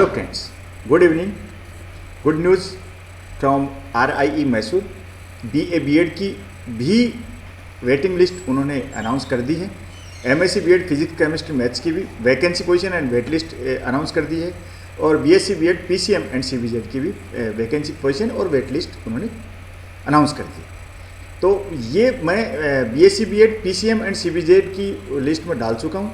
Hello friends, good evening. Good news from RIE Mysore. BA BEd की भी waiting list उन्होंने announce कर दी है। MSc BEd physics chemistry maths की भी vacancy position and wait list announce कर दी है। और BSc BEd PCM and CBZ की भी वैकेंसी पोजीशन और वेट लिस्ट उन्होंने अनाउंस कर दी है। तो ये मैं BSc BEd PCM and CBZ की लिस्ट में डाल चुका हूँ,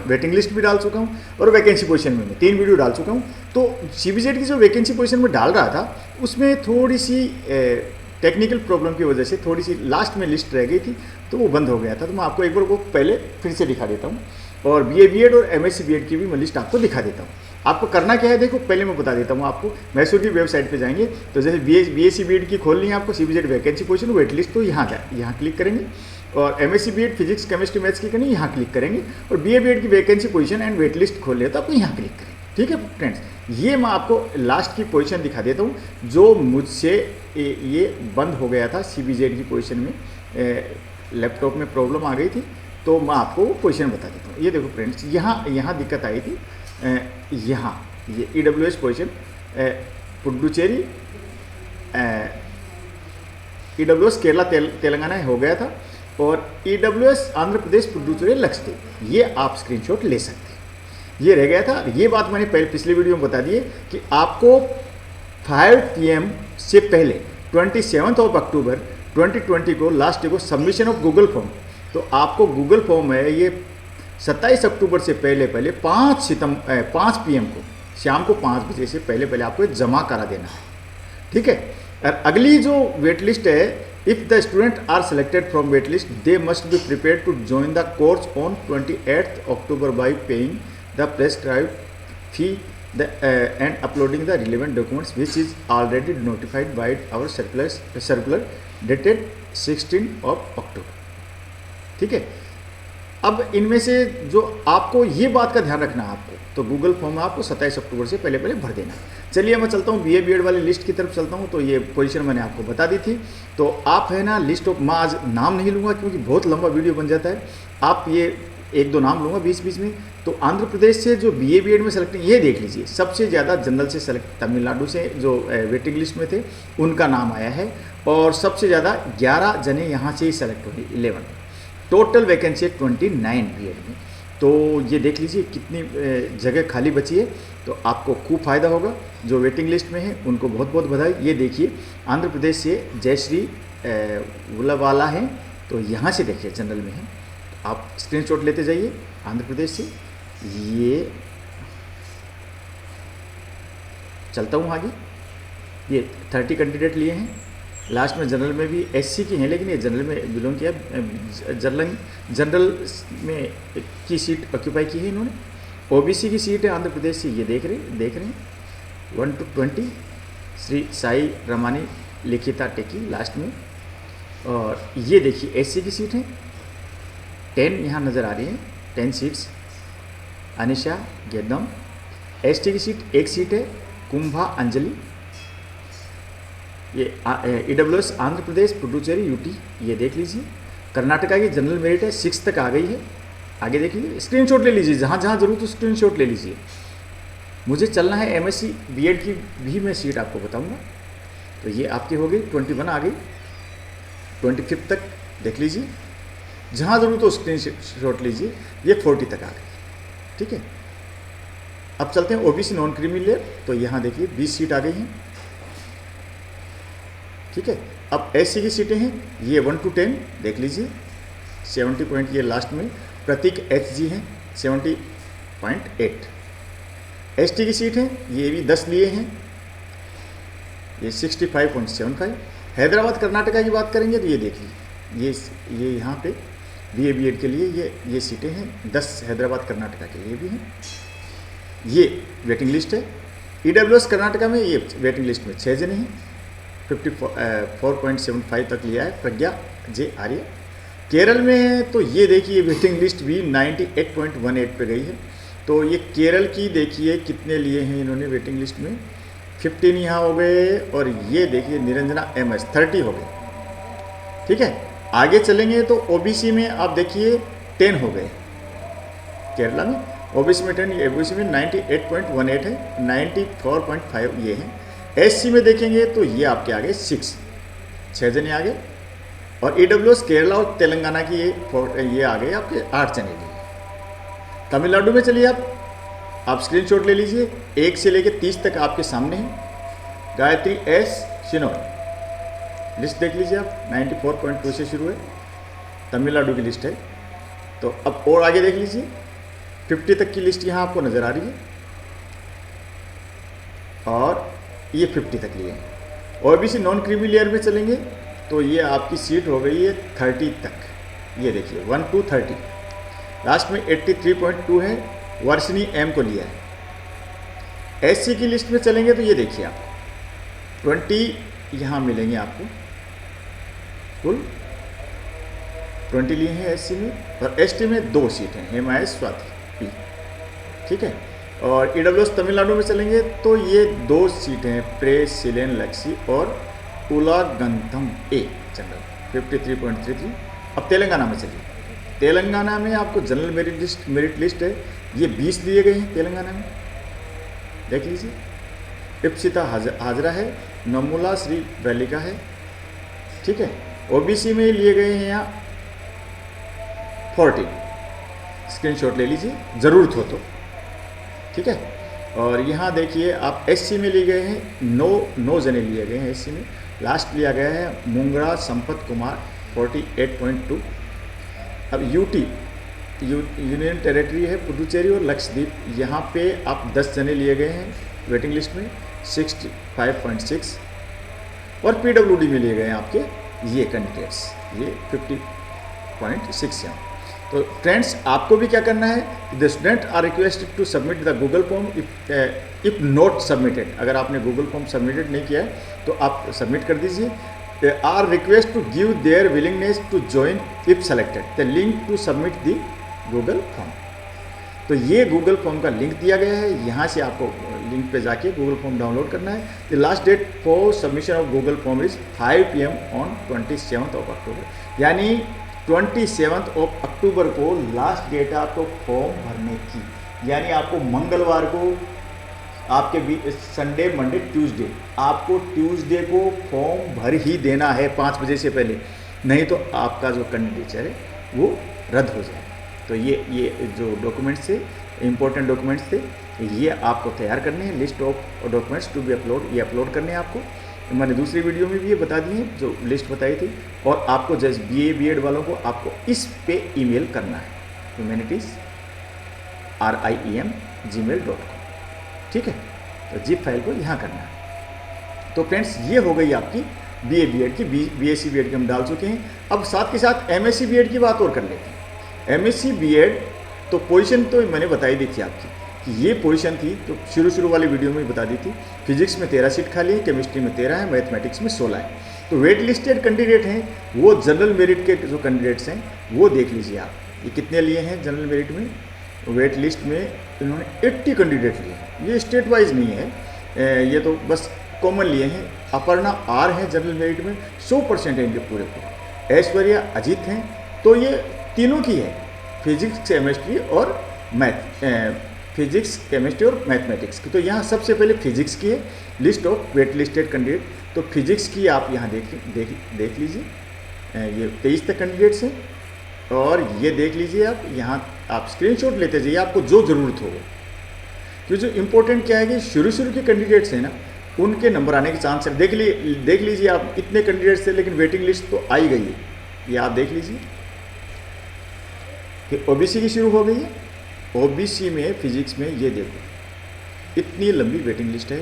वेटिंग लिस्ट भी डाल चुका हूँ और वैकेंसी पोजीशन में मैं 3 वीडियो डाल चुका हूँ। तो CBZ की जो वैकेंसी पोजीशन में डाल रहा था उसमें थोड़ी सी टेक्निकल प्रॉब्लम की वजह से थोड़ी सी लास्ट में लिस्ट रह गई थी, तो वो बंद हो गया था। तो मैं आपको एक बार वो पहले फिर से दिखा देता हूँ और BA BEd और MSc BEd की भी मैं लिस्ट आपको दिखा देता हूँ। आपको करना क्या है, देखो पहले मैं बता देता हूँ आपको। मैसूर की वेबसाइट पे जाएंगे तो जैसे BSc BEd की खोलनी है आपको, CBZ vacancy position wait list, तो यहाँ क्लिक करेंगे और MSc BEd physics chemistry maths की करनी यहाँ क्लिक करेंगे और BA BEd की vacancy position and wait list खोल लिया तो आपको यहाँ क्लिक करेंगे। ठीक है फ्रेंड्स, ये मैं आपको लास्ट की पोजीशन दिखा देता हूँ जो मुझसे ये बंद हो गया था। CBZ की पोजीशन में लैपटॉप में प्रॉब्लम आ गई थी, तो मैं आपको वो पोजीशन बता देता हूँ। ये देखो फ्रेंड्स, यहाँ दिक्कत आई थी। यहाँ ये EWS position Puducherry EWS Kerala Telangana हो गया था और EWS आंध्र प्रदेश पुडुचेरी लक्षद्वीप, ये आप स्क्रीनशॉट ले सकते हैं। ये रह गया था। ये बात मैंने पिछले वीडियो में बता दी है कि आपको 5 PM से पहले 27 अक्टूबर 2020 को लास्ट डे को सबमिशन ऑफ गूगल फॉर्म, तो आपको गूगल फॉर्म है ये 27 अक्टूबर से पहले 5 PM को शाम को 5 बजे से पहले आपको जमा करा देना है। ठीक है। और अगली जो वेट लिस्ट है, if the student are selected from wait list they must be prepared to join the course on 28 October by paying the prescribed fee and uploading the relevant documents which is already notified by our circular dated 16 October. ठीक है। अब इनमें से जो आपको ये बात का ध्यान रखना है आपको, तो गूगल फॉर्म आपको 27 अक्टूबर से पहले भर देना है। चलिए मैं चलता हूँ BA BEd वाली लिस्ट की तरफ चलता हूँ। तो ये पोजीशन मैंने आपको बता दी थी। तो आप है ना लिस्ट ऑफ, मैं आज नाम नहीं लूँगा क्योंकि बहुत लंबा वीडियो बन जाता है। आप ये 1-2 नाम लूँगा बीच में। तो आंध्र प्रदेश से जो BA BEd में सेलेक्ट, ये देख लीजिए सबसे ज़्यादा जनरल से सेलेक्ट तमिलनाडु से जो वेटिंग लिस्ट में थे उनका नाम आया है और सबसे ज़्यादा 11 जने यहाँ से ही सेलेक्ट हुए, 11 टोटल वैकेंसी है 29 BEd में। तो ये देख लीजिए कितनी जगह खाली बची है, तो आपको खूब फायदा होगा। जो वेटिंग लिस्ट में है उनको बहुत बहुत बधाई। ये देखिए आंध्र प्रदेश से जयश्री वुलावाला हैं, तो यहाँ से देखिए जनरल में है, आप स्क्रीनशॉट लेते जाइए आंध्र प्रदेश से। ये चलता हूँ आगे। ये 30 कैंडिडेट लिए हैं, लास्ट में जनरल में भी SC की हैं, लेकिन ये जनरल में बिलोंग किया, जनरल में की सीट ऑक्यूपाई की है इन्होंने। OBC की सीट है आंध्र प्रदेश से, ये देख रहे हैं 1 to 20 श्री साई रमानी लिखिता टेकी लास्ट में। और ये देखिए SC की सीट है 10 यहाँ नज़र आ रही है, 10 सीट्स अनिशा गेदम। ST की सीट 1 सीट है कुंभा अंजलि। ये EWS आंध्र प्रदेश पुडुचेरी UT, ये देख लीजिए। कर्नाटका की जनरल मेरिट है 6 तक आ गई है। आगे देख लीजिए, स्क्रीनशॉट ले लीजिए, जहाँ जरूरत हो स्क्रीनशॉट ले लीजिए। मुझे चलना है MSc BEd की भी मैं सीट आपको बताऊंगा। तो ये आपकी हो गई 21 आ गई, 25 तक देख लीजिए, जहाँ ज़रूरत हो स्क्रीनशॉट लीजिए। ये 40 तक आ गई। ठीक है। अब चलते हैं OBC नॉन क्रीमी लेयर। तो यहाँ देखिए 20 सीट आ गई हैं। ठीक है। अब SC की सीटें हैं, ये 1 to 10 देख लीजिए, 70 पॉइंट ये लास्ट में। प्रतीक HG हैं 70.8। ST की सीट है, ये भी 10 लिए हैं, ये 65.75। हैदराबाद कर्नाटका की बात करेंगे तो ये देख लीजिए, ये यहाँ पे BA BEd के लिए ये सीटें हैं 10 हैदराबाद कर्नाटका के लिए भी हैं। ये वेटिंग लिस्ट है। EWS कर्नाटका में ये वेटिंग लिस्ट में 6 जने हैं, 54.75 तक लिया है प्रज्ञा J आर्य। केरल में तो ये देखिए वेटिंग लिस्ट भी 98.18 पे गई है। तो ये केरल की देखिए कितने लिए हैं इन्होंने वेटिंग लिस्ट में, 15 यहाँ हो गए। और ये देखिए निरंजना MS 30 हो गए। ठीक है। आगे चलेंगे तो OBC में आप देखिए 10 हो गए केरला में। ओबीसी में 10, ओबीसी में 98.18 है, 94.5 ये है। एससी में देखेंगे तो ये आपके आगे 6 जने आ गए, और ईडब्ल्यूएस केरला और तेलंगाना की ये आ गए आपके 8 जने लिए। तमिलनाडु में चलिए आप स्क्रीनशॉट ले लीजिए, 1 से लेकर 30 तक आपके सामने है। गायत्री एस शिनोय, लिस्ट देख लीजिए आप, 94.2 से शुरू है, तमिलनाडु की लिस्ट है। तो अब और आगे देख लीजिए, 50 तक की लिस्ट यहाँ आपको नज़र आ रही है, और ये 50 तक लिए हैं। ओबीसी नॉन क्रीमी लेयर में चलेंगे तो ये आपकी सीट हो गई है 30 तक, ये देखिए 1 to 30। लास्ट में 83.2 है, वर्षनी एम को लिया है। एससी की लिस्ट में चलेंगे तो ये देखिए आप 20 यहाँ मिलेंगे आपको, कुल 20 लिए हैं एससी में, और एसटी में 2 सीट हैं, हेमायस स्वाति पी, ठीक है। और ईडब्ल्यूएस तमिलनाडु में चलेंगे तो ये 2 सीटें हैं, प्रेस सिलेन लक्सी और उलागंथम ए जनरल 53.33। अब तेलंगाना में चलिए, तेलंगाना में आपको जनरल मेरिट लिस्ट है, ये 20 दिए गए हैं तेलंगाना में, देख लीजिए। इप्सिता हाजरा है, नमुला श्री वैलिका है, ठीक है। ओबीसी में लिए गए हैं यहाँ 40, स्क्रीनशॉट ले लीजिए ज़रूरत हो तो, ठीक है। और यहाँ देखिए आप एससी में लिए गए हैं 9 जने लिए गए हैं एससी में। लास्ट लिया गया है मुंगरा संपत कुमार 48.2। अब यूटी यूनियन टेरिटरी है पुडुचेरी और लक्षद्वीप, यहाँ पे आप 10 जने लिए गए हैं वेटिंग लिस्ट में 65.6, और पीडब्ल्यूडी में लिए गए हैं आपके ये कैंडिडेट्स, ये 50.6 हैं। तो फ्रेंड्स आपको भी क्या करना है, the student are requested to submit the Google form if not submitted. अगर आपने गूगल फॉर्म सबमिटेड नहीं किया है तो आप सबमिट कर दीजिए। Are request to give their willingness to join if selected the link to submit the Google form. तो ये गूगल फॉर्म का लिंक दिया गया है, यहाँ से आपको लिंक पे जाके गूगल फॉर्म डाउनलोड करना है। The last date for submission of Google form is 5 PM on 27 October, यानी 27 अक्टूबर को लास्ट डेट है आपको फॉर्म भरने की, यानी आपको मंगलवार को आपके संडे मंडे ट्यूसडे, आपको ट्यूसडे को फॉर्म भर ही देना है 5 बजे से पहले, नहीं तो आपका जो कैंडिडेचर है वो रद्द हो जाए। तो ये जो डॉक्यूमेंट्स थे, इंपॉर्टेंट डॉक्यूमेंट्स थे, ये आपको तैयार करने हैं। List of documents to be upload, ये अपलोड करने हैं आपको। मैंने दूसरी वीडियो में भी ये बता दिए जो लिस्ट बताई थी, और आपको जैसे BA BEd वालों को आपको इस पे ईमेल करना है, humanities@riem@gmail.com, ठीक है। तो जिप फाइल को यहाँ करना है। तो फ्रेंड्स ये हो गई आपकी BA BEd की, BSc BEd की हम डाल चुके हैं। अब साथ के साथ MSc BEd की बात और कर लेते हैं। MSc BEd तो पोजीशन तो मैंने बताई दी थी आपकी कि ये पोजीशन थी, तो शुरू वाली वीडियो में बता दी थी। फिजिक्स में 13 सीट खाली है, केमिस्ट्री में 13 है, मैथमेटिक्स में 16 है। तो वेट लिस्टेड कैंडिडेट हैं वो जनरल मेरिट के जो कैंडिडेट्स हैं वो देख लीजिए आप, ये कितने लिए हैं जनरल मेरिट में। वेट लिस्ट में इन्होंने 80 कैंडिडेट लिए हैं, ये स्टेट वाइज नहीं है, ये तो बस कॉमन लिए हैं। अपर्णा R हैं जनरल मेरिट में, 100% है इनके पूरे पूरे। ऐश्वर्या अजीत हैं, तो ये तीनों की है, फिजिक्स केमिस्ट्री और फिजिक्स केमिस्ट्री और मैथमेटिक्स की। तो यहाँ सबसे पहले फिजिक्स की है list of wait listed candidate. तो फिजिक्स की आप यहाँ देख लीजिए, ये 23 तक कैंडिडेट्स हैं, और ये देख लीजिए आप, यहाँ आप स्क्रीनशॉट लेते जाइए आपको जो ज़रूरत होगा। क्योंकि जो इम्पोर्टेंट क्या है कि शुरू के कैंडिडेट्स हैं ना, उनके नंबर आने के चांस है। देख लीजिए आप, इतने कैंडिडेट्स थे लेकिन वेटिंग लिस्ट तो आई गई है, ये आप देख लीजिए। फिर ओबीसी की शुरू हो गई है, ओबीसी में फिजिक्स में ये देखो इतनी लंबी वेटिंग लिस्ट है,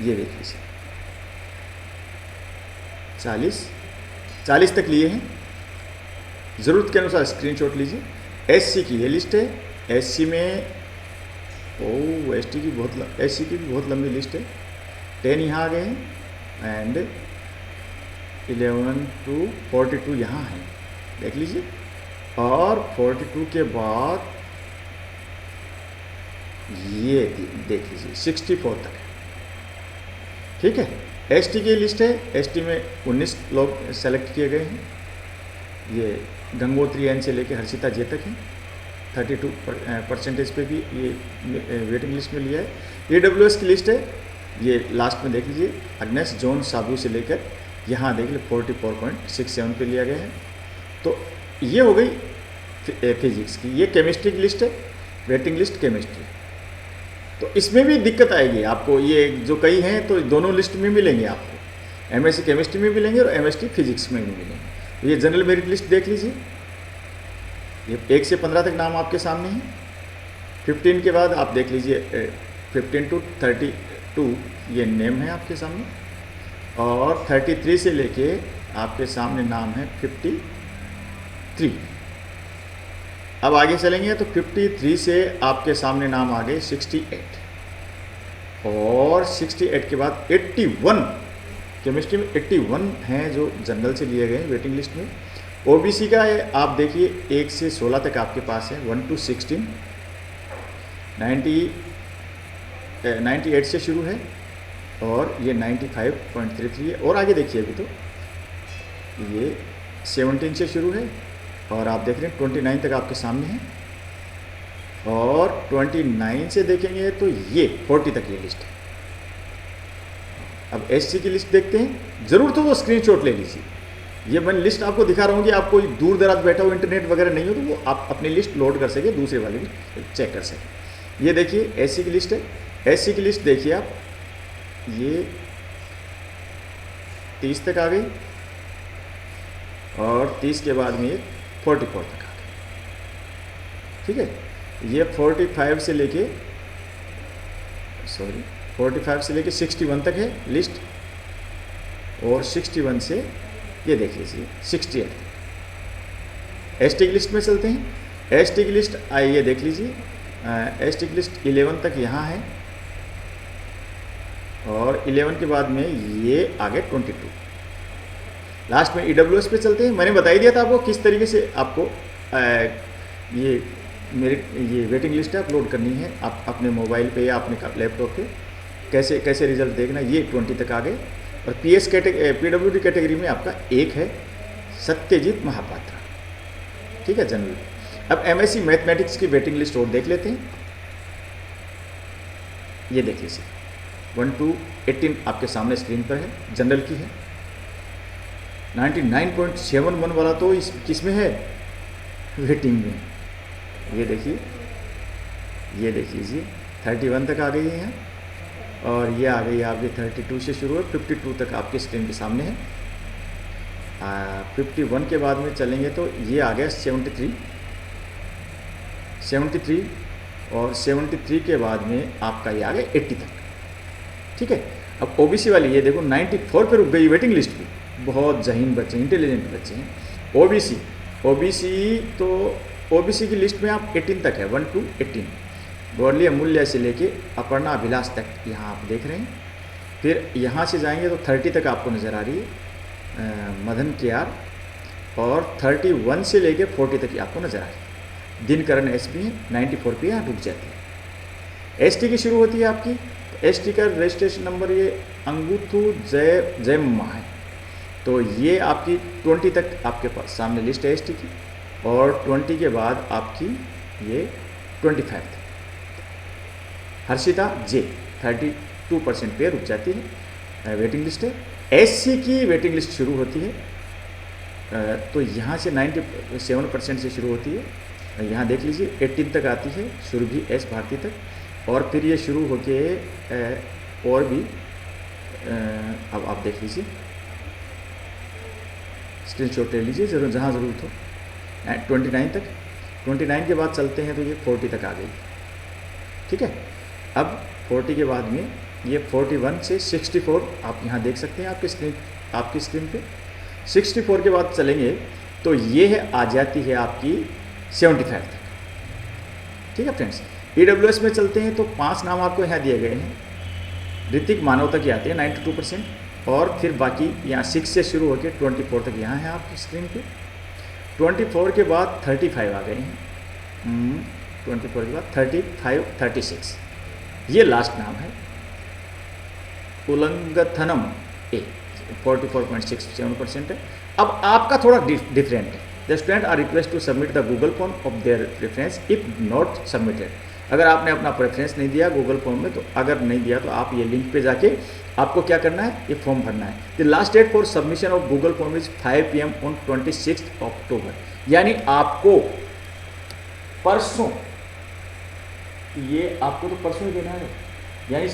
ये देख लीजिए 40 तक लिए हैं, ज़रूरत के अनुसार स्क्रीनशॉट लीजिए। एससी की ये लिस्ट है, एससी में एसटी की एससी की भी बहुत लंबी लिस्ट है। 10 यहाँ आ गए हैं एंड 11 to 42 यहाँ हैं, देख लीजिए। और 42 के बाद ये देख लीजिए 64 तक है, ठीक है। एसटी की लिस्ट है, एसटी में 19 लोग सेलेक्ट किए गए हैं, ये गंगोत्री एन से लेकर हर्षिता जे तक हैं। 32% पे भी ये वेटिंग लिस्ट में लिया है। AWS की लिस्ट है, ये लास्ट में देख लीजिए, अग्नेस जॉन साबू से लेकर यहाँ देख लीजिए 44.67 पे लिया गया है। तो ये हो गई फिजिक्स की। ये केमिस्ट्री की लिस्ट है, वेटिंग लिस्ट केमिस्ट्री। तो इसमें भी दिक्कत आएगी आपको, ये जो कई हैं तो दोनों लिस्ट में मिलेंगे आपको, MSc केमिस्ट्री में मिलेंगे और MSc फिजिक्स में भी मिलेंगे। ये जनरल मेरिट लिस्ट देख लीजिए, ये 1 से 15 तक नाम आपके सामने है। 15 के बाद आप देख लीजिए 15 to 32 ये नेम है आपके सामने, और 33 से लेके आपके सामने नाम है 53। अब आगे चलेंगे तो 53 से आपके सामने नाम आ गए 68, और 68 के बाद 81, केमिस्ट्री में 81 हैं जो जनरल से लिए गए हैं वेटिंग लिस्ट में। OBC का है, आप देखिए 1 से 16 तक आपके पास है, 1 to 16, 98 से शुरू है, और ये 95.33 है। और आगे देखिए, अभी तो ये 17 से शुरू है, और आप देख रहे हैं 29 तक आपके सामने है, और 29 से देखेंगे तो ये 40 तक ये लिस्ट है। अब SC की लिस्ट देखते हैं, ज़रूर तो वो स्क्रीनशॉट ले लीजिए। ये मैं लिस्ट आपको दिखा रहा हूँ कि आप कोई दूर दराज बैठा हो, इंटरनेट वगैरह नहीं हो, तो वो आप अपनी लिस्ट लोड कर सके, दूसरे वाले भी चेक कर सकें। ये देखिए SC की लिस्ट है, SC की लिस्ट देखिए आप, ये 30 तक आ गई, और 30 के बाद में ये 44 तक आ गई। ठीक है, ये 45 से लेके 61 तक है लिस्ट, और 61 से ये देख लीजिए 68 तक। ST की लिस्ट में चलते हैं। ST की लिस्ट आइए देख लीजिए, ST की लिस्ट 11 तक यहाँ है, और 11 के बाद में ये आगे 22। लास्ट में EWS पे चलते हैं। मैंने बता ही दिया था आपको किस तरीके से आपको ये वेटिंग लिस्ट अपलोड करनी है, आप अपने मोबाइल पे या अपने लैपटॉप पे कैसे रिजल्ट देखना। ये 20 तक आ गए, और PWD कैटेगरी में आपका एक है, सत्यजीत महापात्रा। ठीक है जनरल। अब MSc मैथमेटिक्स की वेटिंग लिस्ट और देख लेते हैं। ये देख लीजिए 1 to 18 आपके सामने स्क्रीन पर है, जनरल की है। 99.71 वाला तो इस किस में है, वेटिंग में। ये देखिए, ये देख लीजिए 31 तक आ गई है यहाँ, और ये आ गई आपकी 32 से शुरू है, 52 तक आपके स्क्रीन के सामने है। 51 के बाद में चलेंगे तो ये आ गया 73, और 73 के बाद में आपका ये आ गया 80 तक। ठीक है, अब OBC वाली ये देखो 94 पे रुक गई वेटिंग लिस्ट भी। बहुत जहीन बच्चे, इंटेलिजेंट बच्चे हैं। OBC तो OBC की लिस्ट में आप 18 तक है, 1 to 18। गौरली अमूल्य से लेके अपर्णा अभिलाष तक यहाँ आप देख रहे हैं। फिर यहाँ से जाएंगे तो 30 तक आपको नज़र आ रही है मदन KR, और 31 से लेके 40 तक आपको नज़र आ रही है दिनकरण SP 94 पे यहाँ रुक जाती है। ST की शुरू होती है आपकी, ST का रजिस्ट्रेशन नंबर ये अंगुथु जयम्मा है। तो ये आपकी 20 तक आपके पास सामने लिस्ट है ST की, और 20 के बाद आपकी ये 25 तक। हर्षिता J 32% पे रुक जाती है, वेटिंग लिस्ट है। SC की वेटिंग लिस्ट शुरू होती है, तो यहाँ से 97% से शुरू होती है। यहाँ देख लीजिए 18 तक आती है, सुरभि S भारती तक, और फिर ये शुरू होके और भी अब आप देख लीजिए, स्क्रीनशॉट ले लीजिए जरूर जहाँ ज़रूरत हो। 29 तक, 29 के बाद चलते हैं तो ये 40 तक आ गई। ठीक है, अब 40 के बाद में ये 41 से 64 आप यहाँ देख सकते हैं आपकी स्क्रीन पे। 64 के बाद चलेंगे तो ये है आ जाती है आपकी 75 तक। ठीक है फ्रेंड्स, EWS में चलते हैं तो 5 नाम आपको यहाँ दिए गए हैं। ऋतिक मानव तक आते हैं 92%, और फिर बाकी यहाँ 6 से शुरू होकर 24 तक यहाँ है आपकी स्क्रीन पे। 24 के बाद 35 आ गए हैं, 24 के बाद 35, 36 ये लास्ट नाम है। उल्लंघथनम A 44.67% है। अब आपका थोड़ा डिफरेंट है, the student are request to submit the Google form of their preference if not submitted. अगर आपने अपना प्रेफरेंस नहीं दिया गूगल फॉर्म में, तो अगर नहीं दिया तो आप ये लिंक पे जाके आपको क्या करना है, ये फॉर्म भरना है। The last date for submission of Google form is 5 PM on 26 October. यानी आपको परसों, ये आपको तो परसों ही देना है, यानी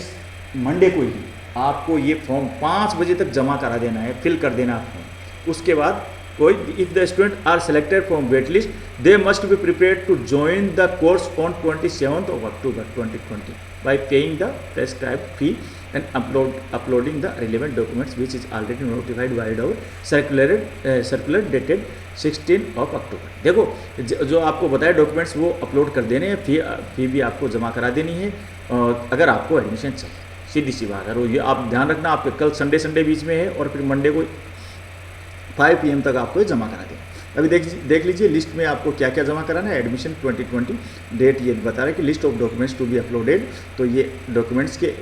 मंडे को ही आपको ये फॉर्म 5 बजे तक जमा करा देना है, फिल कर देना है फॉर्म। उसके बाद कोई if the student are selected from wait list they must be prepared to join the course on 27 October 2020 by paying the prescribed fee and uploading the relevant documents which is already notified by our circular dated 16 October। देखो जो आपको बताया documents वो upload कर देने हैं, फी भी आपको जमा करा देनी है अगर आपको एडमिशन चाहिए। सीधी सी बात है। और ये आप ध्यान रखना, आपके कल संडे बीच में है और फिर मंडे को 5 PM तक आपको जमा करा दें। अभी देख लीजिए लिस्ट में आपको क्या क्या जमा कराना है। एडमिशन 2020 डेट ये बता रहा है कि list of documents to be uploaded. तो ये डॉक्यूमेंट्स के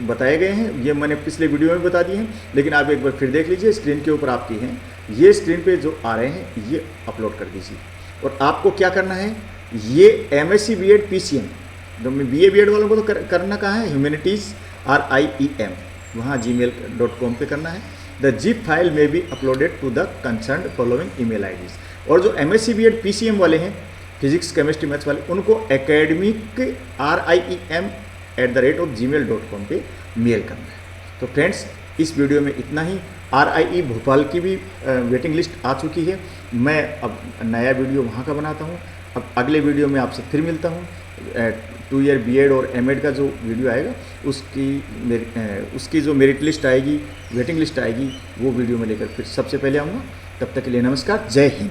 बताए गए हैं, ये मैंने पिछले वीडियो में बता दिए हैं, लेकिन आप एक बार फिर देख लीजिए, स्क्रीन के ऊपर आपकी हैं, ये स्क्रीन पे जो आ रहे हैं ये अपलोड कर दीजिए। और आपको क्या करना है, ये MSc BEd PCM, जो BA BEd वालों को तो करना कहाँ है, ह्यूमैनिटीज़ RIEM, वहाँ gmail.com पे करना है। द जिप फाइल में be uploaded to the concern following email IDs। और जो MSc BEd PCM वाले हैं, फिजिक्स केमिस्ट्री मैथ्स वाले, उनको academic RIEM@gmail.com पे मेल करना है। तो फ्रेंड्स इस वीडियो में इतना ही। RIE भोपाल की भी वेटिंग लिस्ट आ चुकी है, मैं अब नया वीडियो वहाँ का बनाता हूँ। अब अगले वीडियो में आपसे फिर मिलता हूँ। 2 ईयर BEd और MAd का जो वीडियो आएगा उसकी जो मेरिट लिस्ट आएगी, वेटिंग लिस्ट आएगी, वो वीडियो में लेकर फिर सबसे पहले आऊँगा। तब तक के लिए नमस्कार, जय हिंद।